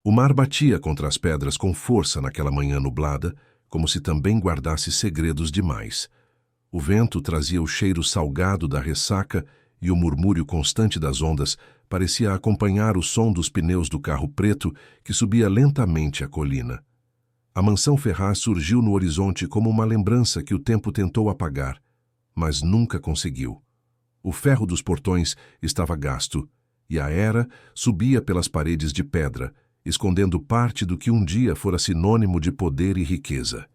O mar batia contra as pedras com força naquela manhã nublada, como se também guardasse segredos demais. O vento trazia o cheiro salgado da ressaca e o murmúrio constante das ondas parecia acompanhar o som dos pneus do carro preto que subia lentamente a colina. A mansão Ferraz surgiu no horizonte como uma lembrança que o tempo tentou apagar, mas nunca conseguiu. O ferro dos portões estava gasto, e a era subia pelas paredes de pedra, escondendo parte do que um dia fora sinônimo de poder e riqueza.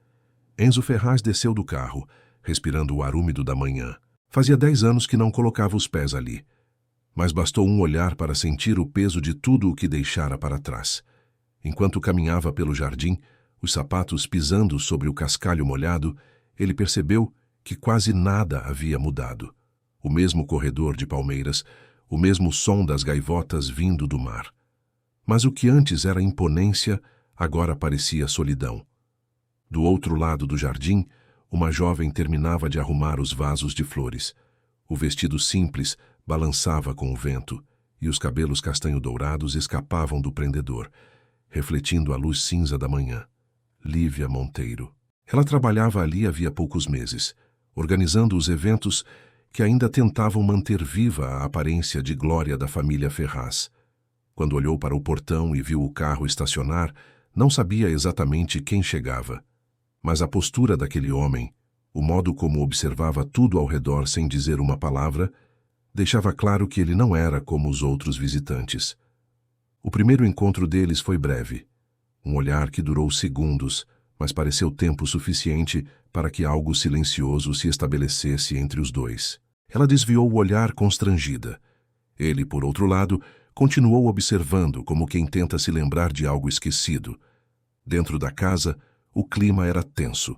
Enzo Ferraz desceu do carro, respirando o ar úmido da manhã. Fazia 10 anos que não colocava os pés ali, mas bastou um olhar para sentir o peso de tudo o que deixara para trás. Enquanto caminhava pelo jardim, os sapatos pisando sobre o cascalho molhado, ele percebeu que quase nada havia mudado. O mesmo corredor de palmeiras, o mesmo som das gaivotas vindo do mar. Mas o que antes era imponência, agora parecia solidão. Do outro lado do jardim, uma jovem terminava de arrumar os vasos de flores. O vestido simples balançava com o vento, e os cabelos castanho-dourados escapavam do prendedor, refletindo a luz cinza da manhã. Lívia Monteiro. Ela trabalhava ali havia poucos meses, organizando os eventos que ainda tentavam manter viva a aparência de glória da família Ferraz. Quando olhou para o portão e viu o carro estacionar, não sabia exatamente quem chegava. Mas a postura daquele homem, o modo como observava tudo ao redor sem dizer uma palavra, deixava claro que ele não era como os outros visitantes. O primeiro encontro deles foi breve. Um olhar que durou segundos, mas pareceu tempo suficiente para que algo silencioso se estabelecesse entre os dois. Ela desviou o olhar constrangida. Ele, por outro lado, continuou observando como quem tenta se lembrar de algo esquecido. Dentro da casa, o clima era tenso.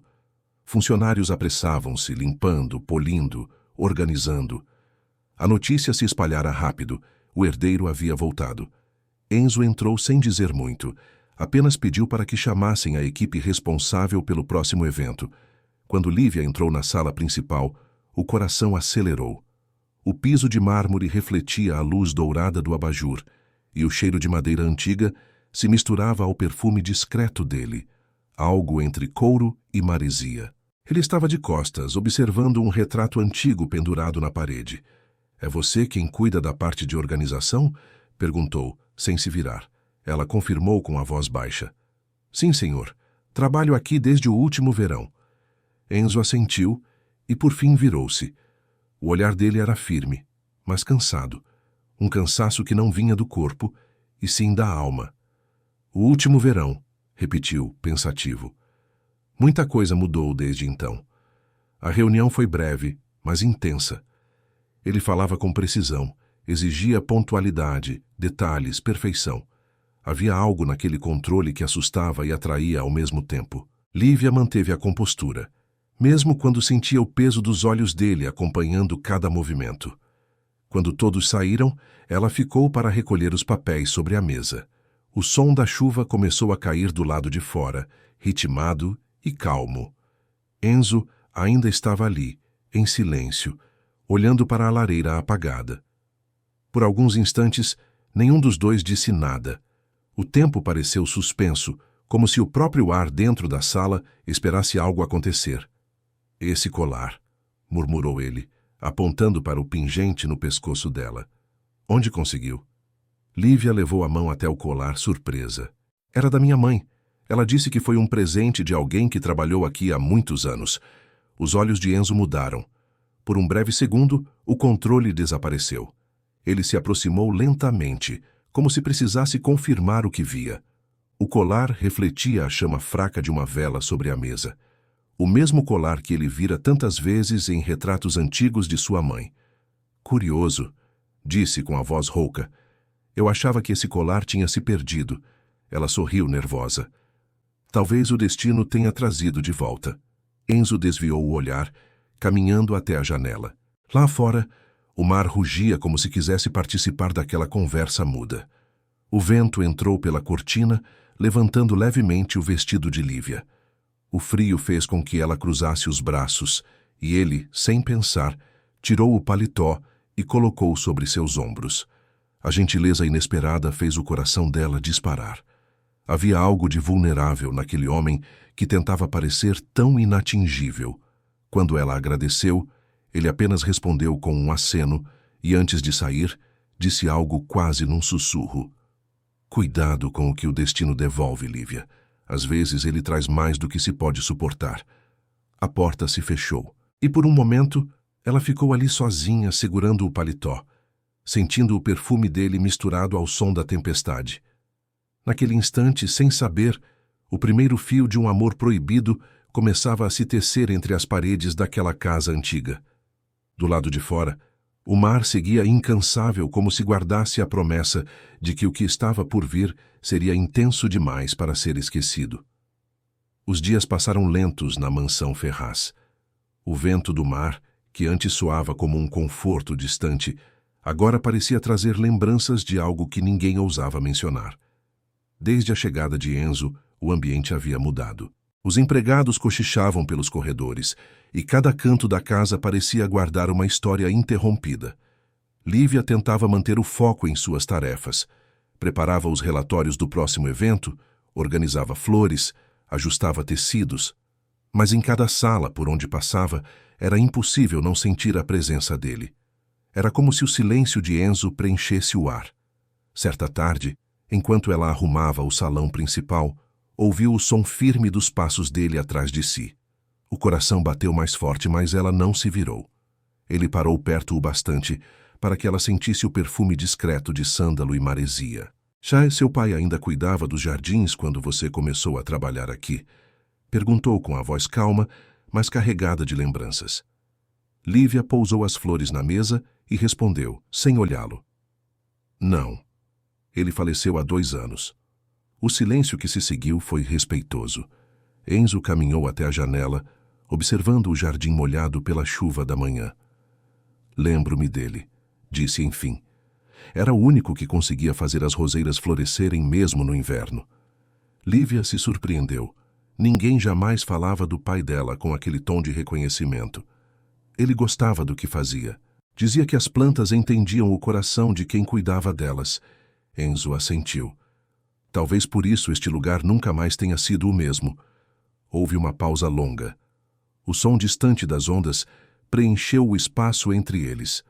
Funcionários apressavam-se, limpando, polindo, organizando. A notícia se espalhara rápido. O herdeiro havia voltado. Enzo entrou sem dizer muito. Apenas pediu para que chamassem a equipe responsável pelo próximo evento. Quando Lívia entrou na sala principal, o coração acelerou. O piso de mármore refletia a luz dourada do abajur, e o cheiro de madeira antiga se misturava ao perfume discreto dele, algo entre couro e maresia. Ele estava de costas, observando um retrato antigo pendurado na parede. "É você quem cuida da parte de organização?" perguntou, sem se virar. Ela confirmou com a voz baixa. "Sim, senhor. Trabalho aqui desde o último verão." Enzo assentiu e por fim virou-se. O olhar dele era firme, mas cansado. Um cansaço que não vinha do corpo, e sim da alma. "O último verão", repetiu, pensativo. Muita coisa mudou desde então. A reunião foi breve, mas intensa. Ele falava com precisão, exigia pontualidade, detalhes, perfeição. Havia algo naquele controle que assustava e atraía ao mesmo tempo. Lívia manteve a compostura, mesmo quando sentia o peso dos olhos dele acompanhando cada movimento. Quando todos saíram, ela ficou para recolher os papéis sobre a mesa. O som da chuva começou a cair do lado de fora, ritmado e calmo. Enzo ainda estava ali, em silêncio, olhando para a lareira apagada. Por alguns instantes, nenhum dos dois disse nada. O tempo pareceu suspenso, como se o próprio ar dentro da sala esperasse algo acontecer. "Esse colar", murmurou ele, apontando para o pingente no pescoço dela. "Onde conseguiu?" Lívia levou a mão até o colar, surpresa. "Era da minha mãe. Ela disse que foi um presente de alguém que trabalhou aqui há muitos anos." Os olhos de Enzo mudaram. Por um breve segundo, o controle desapareceu. Ele se aproximou lentamente, como se precisasse confirmar o que via. O colar refletia a chama fraca de uma vela sobre a mesa. O mesmo colar que ele vira tantas vezes em retratos antigos de sua mãe. "Curioso", disse com a voz rouca. "Eu achava que esse colar tinha se perdido." Ela sorriu nervosa. "Talvez o destino tenha trazido de volta." Enzo desviou o olhar, caminhando até a janela. Lá fora, o mar rugia como se quisesse participar daquela conversa muda. O vento entrou pela cortina, levantando levemente o vestido de Lívia. O frio fez com que ela cruzasse os braços, e ele, sem pensar, tirou o paletó e colocou sobre seus ombros. A gentileza inesperada fez o coração dela disparar. Havia algo de vulnerável naquele homem que tentava parecer tão inatingível. Quando ela agradeceu, ele apenas respondeu com um aceno e, antes de sair, disse algo quase num sussurro. Cuidado com o que o destino devolve, Lívia. Às vezes ele traz mais do que se pode suportar. A porta se fechou, e por um momento ela ficou ali sozinha, segurando o paletó, sentindo o perfume dele misturado ao som da tempestade. Naquele instante, sem saber, o primeiro fio de um amor proibido começava a se tecer entre as paredes daquela casa antiga. Do lado de fora, o mar seguia incansável, como se guardasse a promessa de que o que estava por vir seria intenso demais para ser esquecido. Os dias passaram lentos na mansão Ferraz. O vento do mar, que antes soava como um conforto distante, agora parecia trazer lembranças de algo que ninguém ousava mencionar. Desde a chegada de Enzo, o ambiente havia mudado. Os empregados cochichavam pelos corredores, e cada canto da casa parecia guardar uma história interrompida. Lívia tentava manter o foco em suas tarefas. Preparava os relatórios do próximo evento, organizava flores, ajustava tecidos. Mas em cada sala por onde passava, era impossível não sentir a presença dele. Era como se o silêncio de Enzo preenchesse o ar. Certa tarde, enquanto ela arrumava o salão principal, ouviu o som firme dos passos dele atrás de si. O coração bateu mais forte, mas ela não se virou. Ele parou perto o bastante para que ela sentisse o perfume discreto de sândalo e maresia. Já seu pai ainda cuidava dos jardins quando você começou a trabalhar aqui? Perguntou com a voz calma, mas carregada de lembranças. Lívia pousou as flores na mesa e respondeu, sem olhá-lo. Não. Ele faleceu há 2 anos. O silêncio que se seguiu foi respeitoso. Enzo caminhou até a janela, observando o jardim molhado pela chuva da manhã. Lembro-me dele, disse enfim. Era o único que conseguia fazer as roseiras florescerem mesmo no inverno. Lívia se surpreendeu. Ninguém jamais falava do pai dela com aquele tom de reconhecimento. Ele gostava do que fazia. Dizia que as plantas entendiam o coração de quem cuidava delas. Enzo assentiu. Talvez por isso este lugar nunca mais tenha sido o mesmo. Houve uma pausa longa. O som distante das ondas preencheu o espaço entre eles.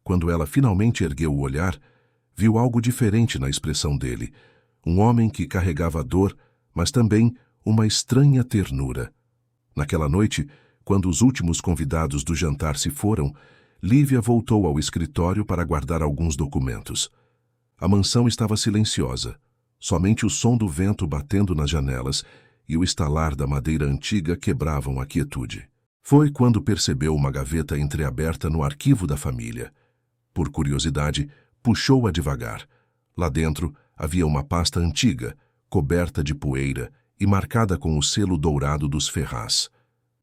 Quando ela finalmente ergueu o olhar, viu algo diferente na expressão dele. Um homem que carregava dor, mas também uma estranha ternura. Naquela noite, quando os últimos convidados do jantar se foram, Lívia voltou ao escritório para guardar alguns documentos. A mansão estava silenciosa. Somente o som do vento batendo nas janelas e o estalar da madeira antiga quebravam a quietude. Foi quando percebeu uma gaveta entreaberta no arquivo da família. Por curiosidade, puxou-a devagar. Lá dentro havia uma pasta antiga, coberta de poeira e marcada com o selo dourado dos Ferraz.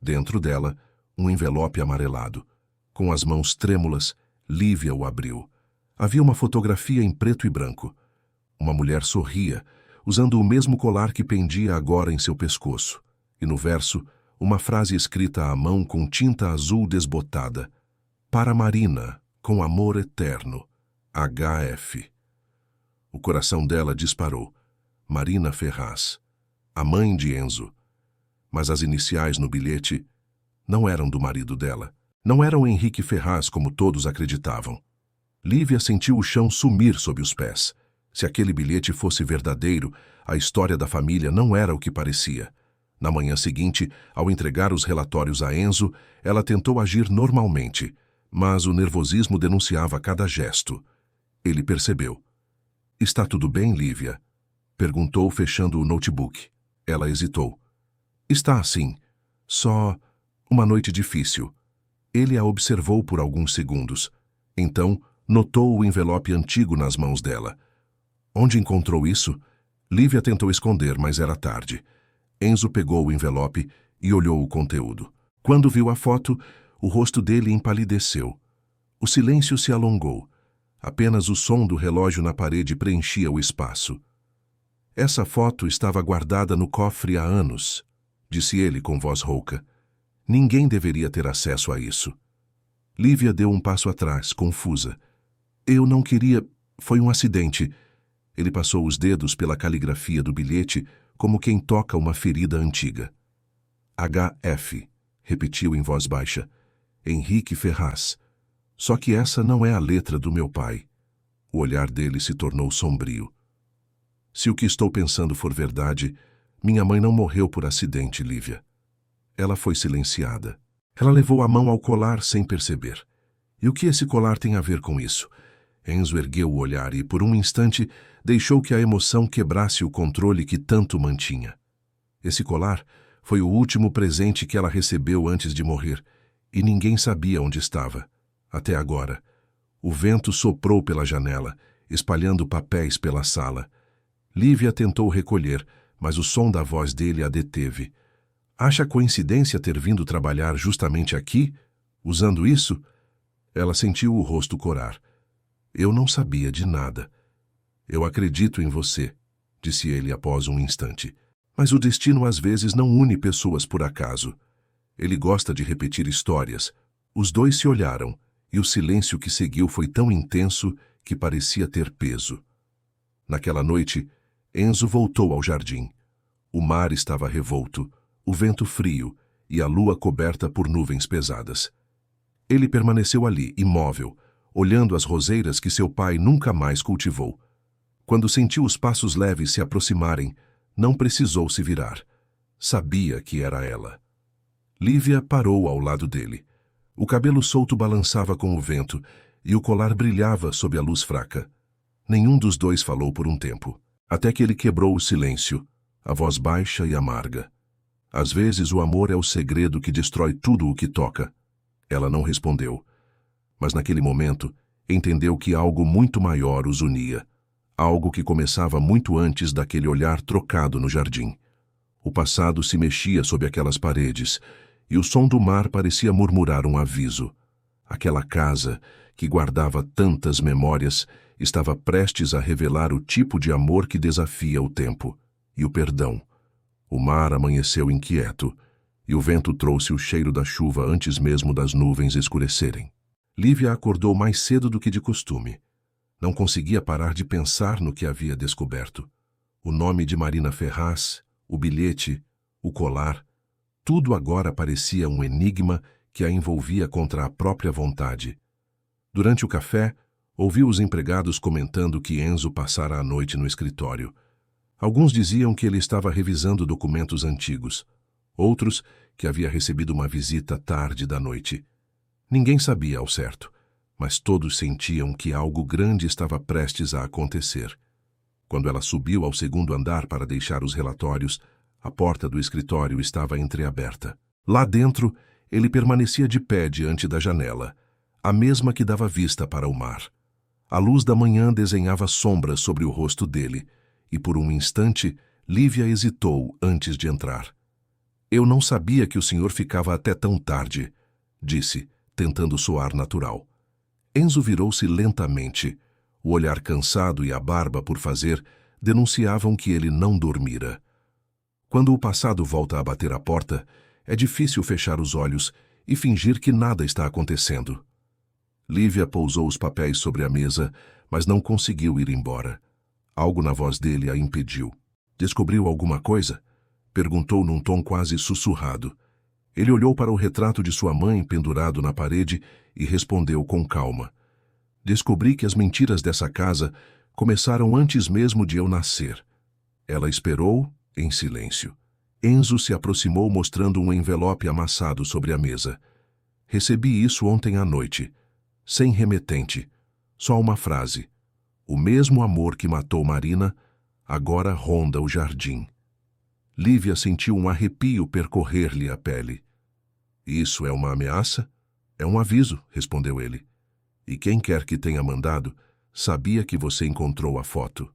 Dentro dela, um envelope amarelado. Com as mãos trêmulas, Lívia o abriu. Havia uma fotografia em preto e branco. Uma mulher sorria, usando o mesmo colar que pendia agora em seu pescoço. E no verso, uma frase escrita à mão com tinta azul desbotada. Para Marina, com amor eterno. HF. O coração dela disparou. Marina Ferraz. A mãe de Enzo. Mas as iniciais no bilhete não eram do marido dela. Não eram Henrique Ferraz como todos acreditavam. Lívia sentiu o chão sumir sob os pés. Se aquele bilhete fosse verdadeiro, a história da família não era o que parecia. Na manhã seguinte, ao entregar os relatórios a Enzo, ela tentou agir normalmente, mas o nervosismo denunciava cada gesto. Ele percebeu. Está tudo bem, Lívia? Perguntou, fechando o notebook. Ela hesitou. Está sim. Só uma noite difícil. Ele a observou por alguns segundos. Então, notou o envelope antigo nas mãos dela. Onde encontrou isso? Lívia tentou esconder, mas era tarde. Enzo pegou o envelope e olhou o conteúdo. Quando viu a foto, o rosto dele empalideceu. O silêncio se alongou. Apenas o som do relógio na parede preenchia o espaço. Essa foto estava guardada no cofre há anos, disse ele com voz rouca. Ninguém deveria ter acesso a isso. Lívia deu um passo atrás, confusa. Eu não queria... Foi um acidente. Ele passou os dedos pela caligrafia do bilhete como quem toca uma ferida antiga. HF, repetiu em voz baixa. Henrique Ferraz. Só que essa não é a letra do meu pai. O olhar dele se tornou sombrio. Se o que estou pensando for verdade, minha mãe não morreu por acidente, Lívia. Ela foi silenciada. Ela levou a mão ao colar sem perceber. E o que esse colar tem a ver com isso? Enzo ergueu o olhar e, por um instante, deixou que a emoção quebrasse o controle que tanto mantinha. Esse colar foi o último presente que ela recebeu antes de morrer, e ninguém sabia onde estava. Até agora. O vento soprou pela janela, espalhando papéis pela sala. Lívia tentou recolher, mas o som da voz dele a deteve. Acha coincidência ter vindo trabalhar justamente aqui? Usando isso? Ela sentiu o rosto corar. Eu não sabia de nada. Eu acredito em você, disse ele após um instante. Mas o destino às vezes não une pessoas por acaso. Ele gosta de repetir histórias. Os dois se olharam, e o silêncio que seguiu foi tão intenso que parecia ter peso. Naquela noite, Enzo voltou ao jardim. O mar estava revolto, o vento frio e a lua coberta por nuvens pesadas. Ele permaneceu ali, imóvel, olhando as roseiras que seu pai nunca mais cultivou. Quando sentiu os passos leves se aproximarem, não precisou se virar. Sabia que era ela. Lívia parou ao lado dele. O cabelo solto balançava com o vento e o colar brilhava sob a luz fraca. Nenhum dos dois falou por um tempo, até que ele quebrou o silêncio, a voz baixa e amarga. Às vezes o amor é o segredo que destrói tudo o que toca. Ela não respondeu, mas naquele momento entendeu que algo muito maior os unia, algo que começava muito antes daquele olhar trocado no jardim. O passado se mexia sob aquelas paredes, e o som do mar parecia murmurar um aviso. Aquela casa, que guardava tantas memórias, estava prestes a revelar o tipo de amor que desafia o tempo e o perdão. O mar amanheceu inquieto, e o vento trouxe o cheiro da chuva antes mesmo das nuvens escurecerem. Lívia acordou mais cedo do que de costume. Não conseguia parar de pensar no que havia descoberto. O nome de Marina Ferraz, o bilhete, o colar, tudo agora parecia um enigma que a envolvia contra a própria vontade. Durante o café, ouviu os empregados comentando que Enzo passara a noite no escritório. Alguns diziam que ele estava revisando documentos antigos. Outros, que havia recebido uma visita tarde da noite. Ninguém sabia ao certo, mas todos sentiam que algo grande estava prestes a acontecer. Quando ela subiu ao segundo andar para deixar os relatórios, a porta do escritório estava entreaberta. Lá dentro, ele permanecia de pé diante da janela, a mesma que dava vista para o mar. A luz da manhã desenhava sombras sobre o rosto dele, e por um instante, Lívia hesitou antes de entrar. Eu não sabia que o senhor ficava até tão tarde, disse, tentando soar natural. Enzo virou-se lentamente. O olhar cansado e a barba por fazer denunciavam que ele não dormira. Quando o passado volta a bater a porta, é difícil fechar os olhos e fingir que nada está acontecendo. Lívia pousou os papéis sobre a mesa, mas não conseguiu ir embora. Algo na voz dele a impediu. Descobriu alguma coisa? Perguntou num tom quase sussurrado. Ele olhou para o retrato de sua mãe pendurado na parede e respondeu com calma. Descobri que as mentiras dessa casa começaram antes mesmo de eu nascer. Ela esperou, em silêncio. Enzo se aproximou mostrando um envelope amassado sobre a mesa. Recebi isso ontem à noite. Sem remetente. Só uma frase. O mesmo amor que matou Marina, agora ronda o jardim. Lívia sentiu um arrepio percorrer-lhe a pele. Isso é uma ameaça? É um aviso, respondeu ele. E quem quer que tenha mandado, sabia que você encontrou a foto.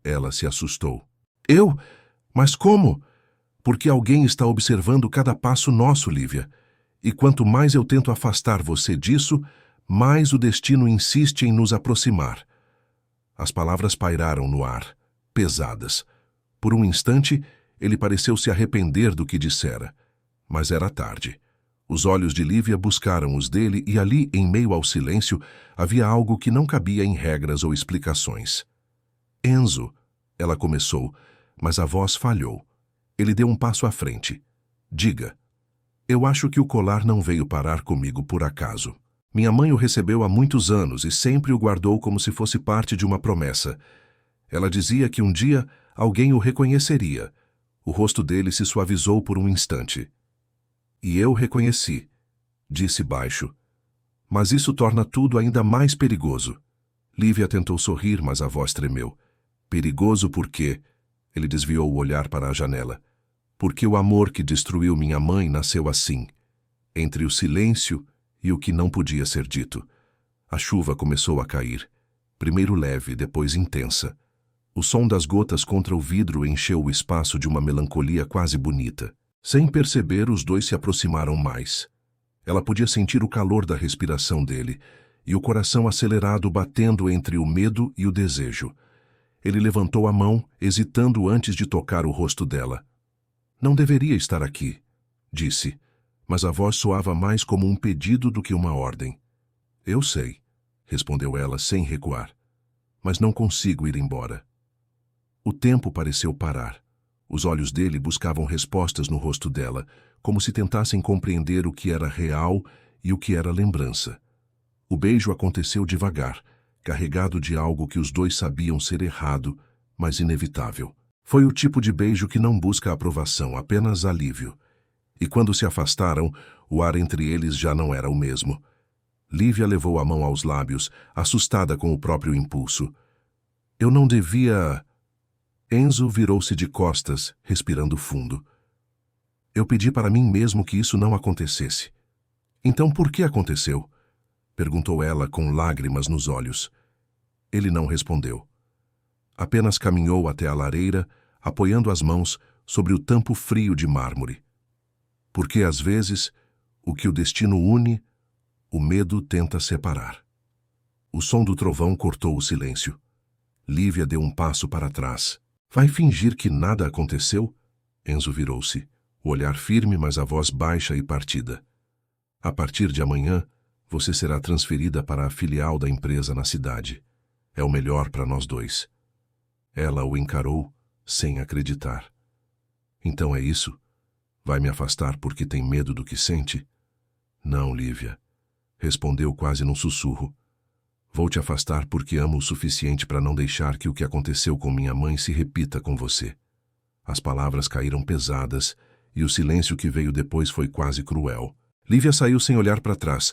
Ela se assustou. Eu? Mas como? Porque alguém está observando cada passo nosso, Lívia. E quanto mais eu tento afastar você disso, mais o destino insiste em nos aproximar. As palavras pairaram no ar, pesadas. Por um instante, ele pareceu se arrepender do que dissera. Mas era tarde. Os olhos de Lívia buscaram os dele e ali, em meio ao silêncio, havia algo que não cabia em regras ou explicações. Enzo, ela começou, mas a voz falhou. Ele deu um passo à frente. Diga. Eu acho que o colar não veio parar comigo por acaso. Minha mãe o recebeu há muitos anos e sempre o guardou como se fosse parte de uma promessa. Ela dizia que um dia alguém o reconheceria. O rosto dele se suavizou por um instante. E eu reconheci, disse baixo. Mas isso torna tudo ainda mais perigoso. Lívia tentou sorrir, mas a voz tremeu. Perigoso por quê? Ele desviou o olhar para a janela. Porque o amor que destruiu minha mãe nasceu assim, entre o silêncio e o que não podia ser dito. A chuva começou a cair, primeiro leve, depois intensa. O som das gotas contra o vidro encheu o espaço de uma melancolia quase bonita. Sem perceber, os dois se aproximaram mais. Ela podia sentir o calor da respiração dele e o coração acelerado batendo entre o medo e o desejo. Ele levantou a mão, hesitando antes de tocar o rosto dela. Não deveria estar aqui, disse, mas a voz soava mais como um pedido do que uma ordem. Eu sei, respondeu ela sem recuar, mas não consigo ir embora. O tempo pareceu parar. Os olhos dele buscavam respostas no rosto dela, como se tentassem compreender o que era real e o que era lembrança. O beijo aconteceu devagar, carregado de algo que os dois sabiam ser errado, mas inevitável. Foi o tipo de beijo que não busca aprovação, apenas alívio. E quando se afastaram, o ar entre eles já não era o mesmo. Lívia levou a mão aos lábios, assustada com o próprio impulso. Eu não devia... Enzo virou-se de costas, respirando fundo. Eu pedi para mim mesmo que isso não acontecesse. Então por que aconteceu? Perguntou ela com lágrimas nos olhos. Ele não respondeu. Apenas caminhou até a lareira, apoiando as mãos sobre o tampo frio de mármore. Porque às vezes, o que o destino une, o medo tenta separar. O som do trovão cortou o silêncio. Lívia deu um passo para trás. Vai fingir que nada aconteceu? Enzo virou-se, o olhar firme, mas a voz baixa e partida. A partir de amanhã, você será transferida para a filial da empresa na cidade. É o melhor para nós dois. Ela o encarou, sem acreditar. Então é isso? Vai me afastar porque tem medo do que sente? Não, Lívia. Respondeu quase num sussurro. Vou te afastar porque amo o suficiente para não deixar que o que aconteceu com minha mãe se repita com você. As palavras caíram pesadas e o silêncio que veio depois foi quase cruel. Lívia saiu sem olhar para trás,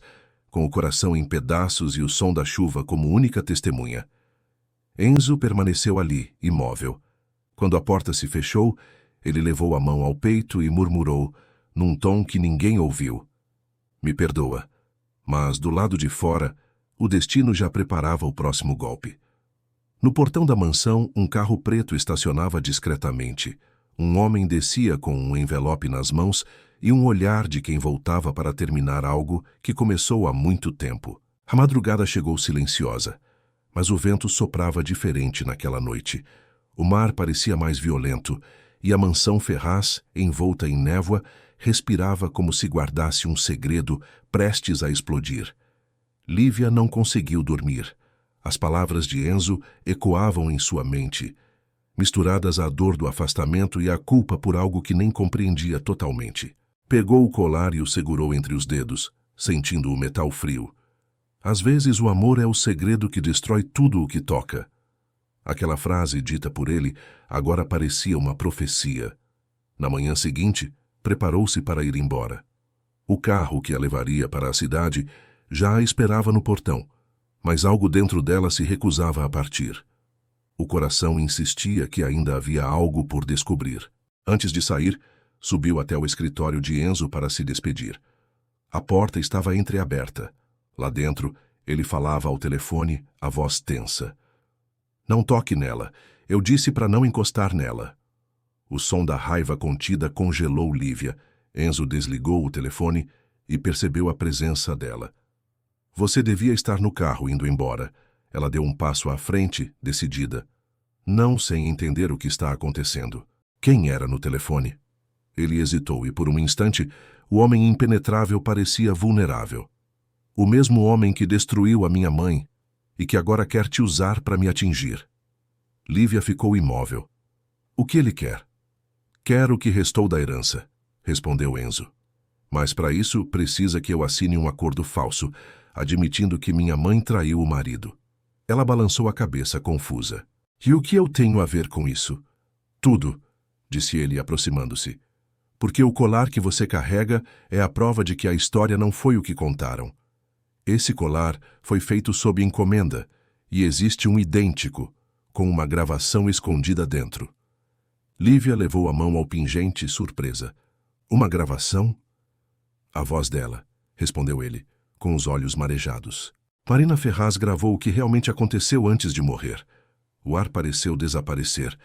com o coração em pedaços e o som da chuva como única testemunha. Enzo permaneceu ali, imóvel. Quando a porta se fechou, ele levou a mão ao peito e murmurou, num tom que ninguém ouviu. Me perdoa, mas do lado de fora, o destino já preparava o próximo golpe. No portão da mansão, um carro preto estacionava discretamente. Um homem descia com um envelope nas mãos e um olhar de quem voltava para terminar algo que começou há muito tempo. A madrugada chegou silenciosa, mas o vento soprava diferente naquela noite. O mar parecia mais violento e a mansão Ferraz, envolta em névoa, respirava como se guardasse um segredo prestes a explodir. Lívia não conseguiu dormir. As palavras de Enzo ecoavam em sua mente, misturadas à dor do afastamento e à culpa por algo que nem compreendia totalmente. Pegou o colar e o segurou entre os dedos, sentindo o metal frio. Às vezes o amor é o segredo que destrói tudo o que toca. Aquela frase dita por ele agora parecia uma profecia. Na manhã seguinte, preparou-se para ir embora. O carro que a levaria para a cidade já a esperava no portão, mas algo dentro dela se recusava a partir. O coração insistia que ainda havia algo por descobrir. Antes de sair, subiu até o escritório de Enzo para se despedir. A porta estava entreaberta. Lá dentro, ele falava ao telefone, a voz tensa. Não toque nela. Eu disse para não encostar nela. O som da raiva contida congelou Lívia. Enzo desligou o telefone e percebeu a presença dela. Você devia estar no carro indo embora. Ela deu um passo à frente, decidida. Não sem entender o que está acontecendo. Quem era no telefone? Ele hesitou e, por um instante, o homem impenetrável parecia vulnerável. O mesmo homem que destruiu a minha mãe e que agora quer te usar para me atingir. Lívia ficou imóvel. O que ele quer? Quero o que restou da herança, respondeu Enzo. Mas para isso precisa que eu assine um acordo falso, admitindo que minha mãe traiu o marido. Ela balançou a cabeça, confusa. E o que eu tenho a ver com isso? Tudo, disse ele, aproximando-se. Porque o colar que você carrega é a prova de que a história não foi o que contaram. Esse colar foi feito sob encomenda, e existe um idêntico, com uma gravação escondida dentro. Lívia levou a mão ao pingente, surpresa. Uma gravação? A voz dela, respondeu ele, com os olhos marejados. Marina Ferraz gravou o que realmente aconteceu antes de morrer. O ar pareceu desaparecer.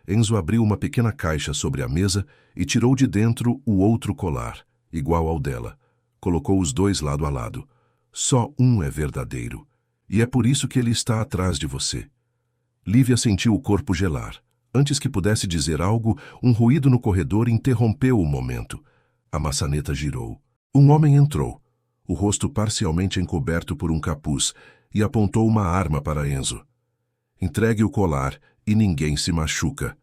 Enzo abriu uma pequena caixa sobre a mesa e tirou de dentro o outro colar, igual ao dela. Colocou os dois lado a lado. Só um é verdadeiro, e é por isso que ele está atrás de você. Lívia sentiu o corpo gelar. Antes que pudesse dizer algo, um ruído no corredor interrompeu o momento. A maçaneta girou. Um homem entrou, o rosto parcialmente encoberto por um capuz, e apontou uma arma para Enzo. Entregue o colar e ninguém se machuca.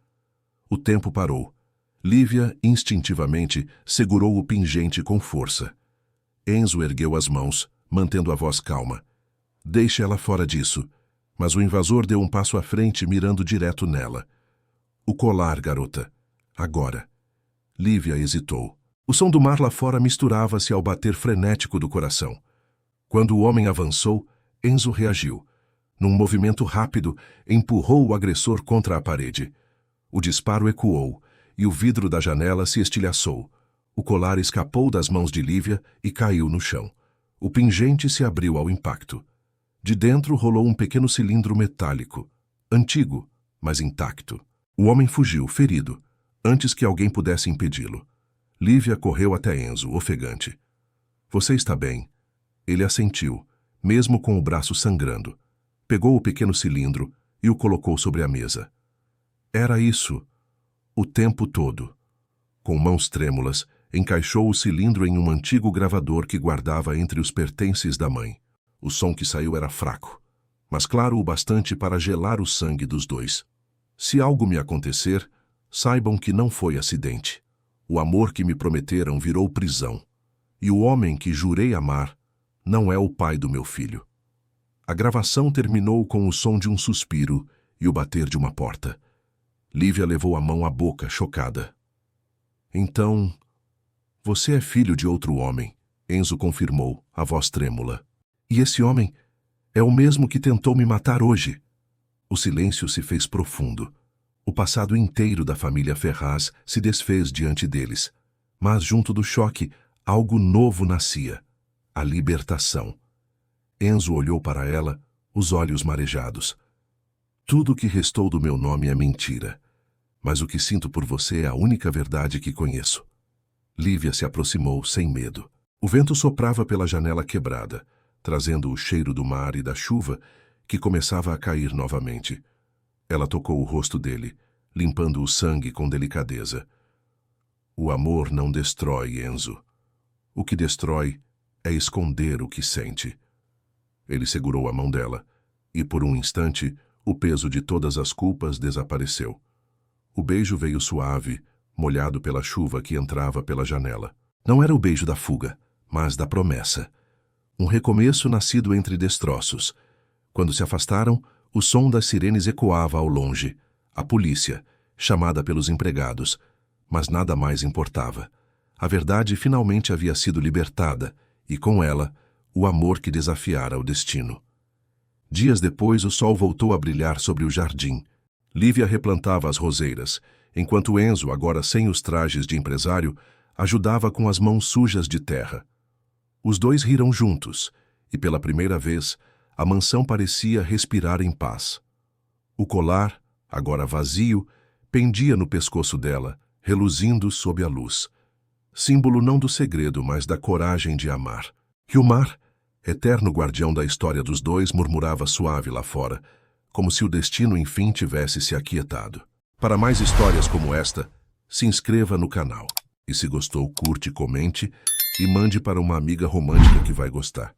O tempo parou. Lívia, instintivamente, segurou o pingente com força. Enzo ergueu as mãos, mantendo a voz calma. Deixe ela fora disso. Mas o invasor deu um passo à frente, mirando direto nela. O colar, garota. Agora. Lívia hesitou. O som do mar lá fora misturava-se ao bater frenético do coração. Quando o homem avançou, Enzo reagiu. Num movimento rápido, empurrou o agressor contra a parede. O disparo ecoou, e o vidro da janela se estilhaçou. O colar escapou das mãos de Lívia e caiu no chão. O pingente se abriu ao impacto. De dentro rolou um pequeno cilindro metálico, antigo, mas intacto. O homem fugiu, ferido, antes que alguém pudesse impedi-lo. Lívia correu até Enzo, ofegante. Você está bem? Ele assentiu, mesmo com o braço sangrando. Pegou o pequeno cilindro e o colocou sobre a mesa. Era isso, o tempo todo. Com mãos trêmulas, encaixou o cilindro em um antigo gravador que guardava entre os pertences da mãe. O som que saiu era fraco, mas claro o bastante para gelar o sangue dos dois. Se algo me acontecer, saibam que não foi acidente. O amor que me prometeram virou prisão. E o homem que jurei amar não é o pai do meu filho. A gravação terminou com o som de um suspiro e o bater de uma porta. Lívia levou a mão à boca, chocada. Então, você é filho de outro homem, Enzo confirmou, a voz trêmula. E esse homem é o mesmo que tentou me matar hoje. O silêncio se fez profundo. O passado inteiro da família Ferraz se desfez diante deles. Mas junto do choque, algo novo nascia. A libertação. Enzo olhou para ela, os olhos marejados. Tudo o que restou do meu nome é mentira. Mas o que sinto por você é a única verdade que conheço. Lívia se aproximou sem medo. O vento soprava pela janela quebrada, trazendo o cheiro do mar e da chuva que começava a cair novamente. Ela tocou o rosto dele, limpando o sangue com delicadeza. O amor não destrói, Enzo. O que destrói é esconder o que sente. Ele segurou a mão dela, e por um instante, o peso de todas as culpas desapareceu. O beijo veio suave, molhado pela chuva que entrava pela janela. Não era o beijo da fuga, mas da promessa. Um recomeço nascido entre destroços. Quando se afastaram, o som das sirenes ecoava ao longe. A polícia, chamada pelos empregados. Mas nada mais importava. A verdade finalmente havia sido libertada, e com ela, o amor que desafiara o destino. Dias depois, o sol voltou a brilhar sobre o jardim. Lívia replantava as roseiras, enquanto Enzo, agora sem os trajes de empresário, ajudava com as mãos sujas de terra. Os dois riram juntos, e pela primeira vez, a mansão parecia respirar em paz. O colar, agora vazio, pendia no pescoço dela, reluzindo sob a luz. Símbolo não do segredo, mas da coragem de amar. E o mar, eterno guardião da história dos dois, murmurava suave lá fora, como se o destino enfim tivesse se aquietado. Para mais histórias como esta, se inscreva no canal. E se gostou, curte, comente e mande para uma amiga romântica que vai gostar.